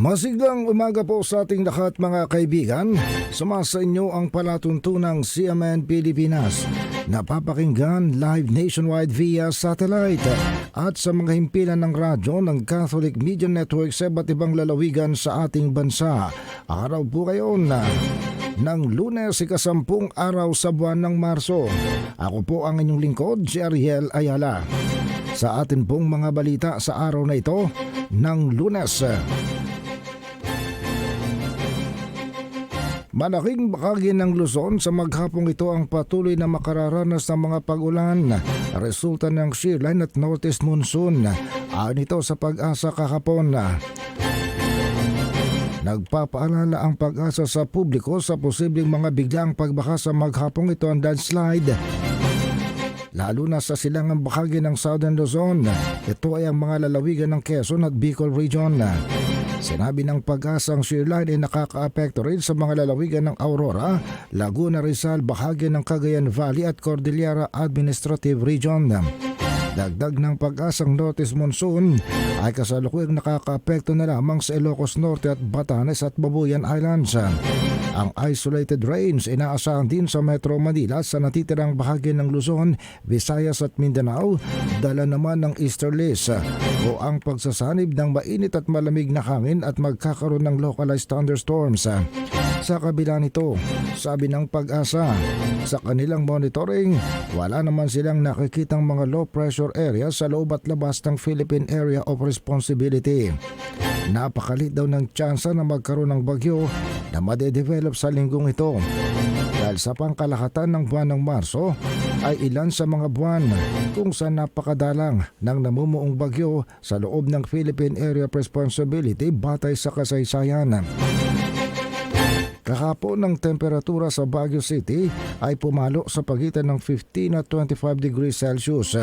Masiglang umaga po sa ating lahat mga kaibigan. Sumasa inyo ang palatuntunang CMN Pilipinas. Napapakinggan live nationwide via satellite at sa mga himpilan ng radyo ng Catholic Media Network sa iba't ibang lalawigan sa ating bansa. Araw po ngayon ng Lunes, ikasampung araw sa buwan ng Marso. Ako po ang inyong lingkod, si Ariel Ayala. Sa atin pong mga balita sa araw na ito ng Lunes. Malaking bahagi ng Luzon sa maghapong ito ang patuloy na makararanas ng mga pag-ulan, resulta ng shearline at northeast monsoon. Ayon ito sa Pag-asa kahapon. Nagpapaalala ang Pag-asa sa publiko sa posibleng mga biglang pagbaha sa maghapong ito ang landslide, lalo na sa silangang bahagi ng Southern Luzon. Ito ay ang mga lalawigan ng Quezon at Bicol Region. Sinabi ng Pag-asang shearline ay nakakaapekto rin sa mga lalawigan ng Aurora, Laguna, Rizal, bahagi ng Cagayan Valley at Cordillera Administrative Region. Dagdag ng Pag-asang northeast monsoon ay kasalukuyang nakakaapekto na lamang sa Ilocos Norte at Batanes at Babuyan Islands. Ang isolated rains inaasahan din sa Metro Manila sa natitirang bahagi ng Luzon, Visayas at Mindanao, dala naman ng easterlies o ang pagsasanib ng mainit at malamig na hangin at magkakaroon ng localized thunderstorms. Sa kabila nito, sabi ng Pag-asa, sa kanilang monitoring, wala naman silang nakikitang mga low pressure areas sa loob at labas ng Philippine Area of Responsibility. Napakalit daw ng tsansa na magkaroon ng bagyo na madedevelop sa linggong ito. Dahil sa pangkalahatan ng buwan ng Marso ay ilan sa mga buwan kung saan napakadalang ng namumuong bagyo sa loob ng Philippine Area of Responsibility batay sa kasaysayan. Kahapon ng temperatura sa Baguio City ay pumalo sa pagitan ng 15 at 25 degrees Celsius.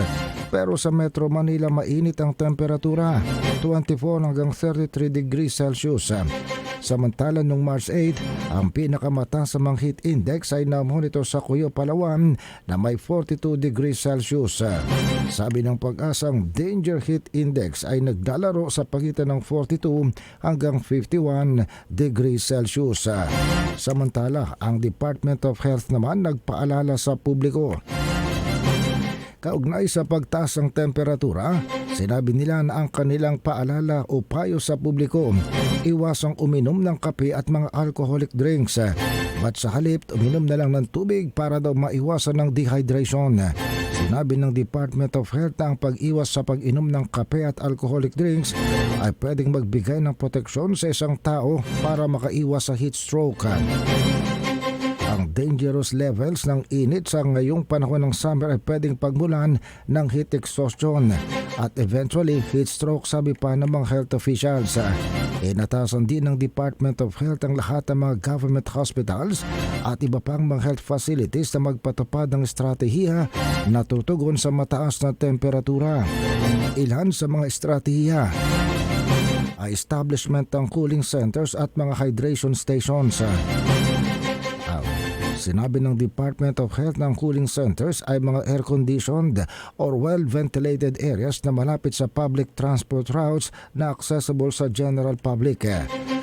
Pero sa Metro Manila mainit ang temperatura, 24 hanggang 33 degrees Celsius. Samantala noong March 8, ang pinakamataas sa mga heat index ay namonitor sa Cuyo, Palawan na may 42 degrees Celsius. Sabi ng Pag-asang danger heat index ay naglalaro sa pagitan ng 42 hanggang 51 degrees Celsius. Samantala, ang Department of Health naman nagpaalala sa publiko. Kaugnay sa pagtaas ng temperatura, sinabi nila na ang kanilang paalala o payo sa publiko, iwasang uminom ng kape at mga alcoholic drinks. At sa halip, uminom na lang ng tubig para daw maiwasan ng dehydration. Sinabi ng Department of Health na ang pag-iwas sa pag-inom ng kape at alcoholic drinks ay pwedeng magbigay ng proteksyon sa isang tao para makaiwas sa heat stroke. Ang dangerous levels ng init sa ngayong panahon ng summer ay pwedeng pagmulan ng heat exhaustion at eventually heat stroke, sabi pa ng mga health officials. Inatasan din ng Department of Health ang lahat ng mga government hospitals at iba pang mga health facilities na magpatupad ng estratehiya na tutugon sa mataas na temperatura. Ilan sa mga estratehiya ay establishment ng cooling centers at mga hydration stations. Sinabi ng Department of Health ng cooling centers ay mga air-conditioned or well-ventilated areas na malapit sa public transport routes na accessible sa general public.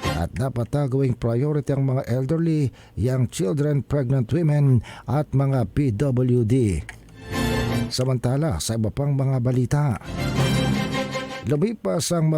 At dapat gawing priority ang mga elderly, young children, pregnant women at mga PWD. Samantala, sa iba pang mga balita, lumipas ang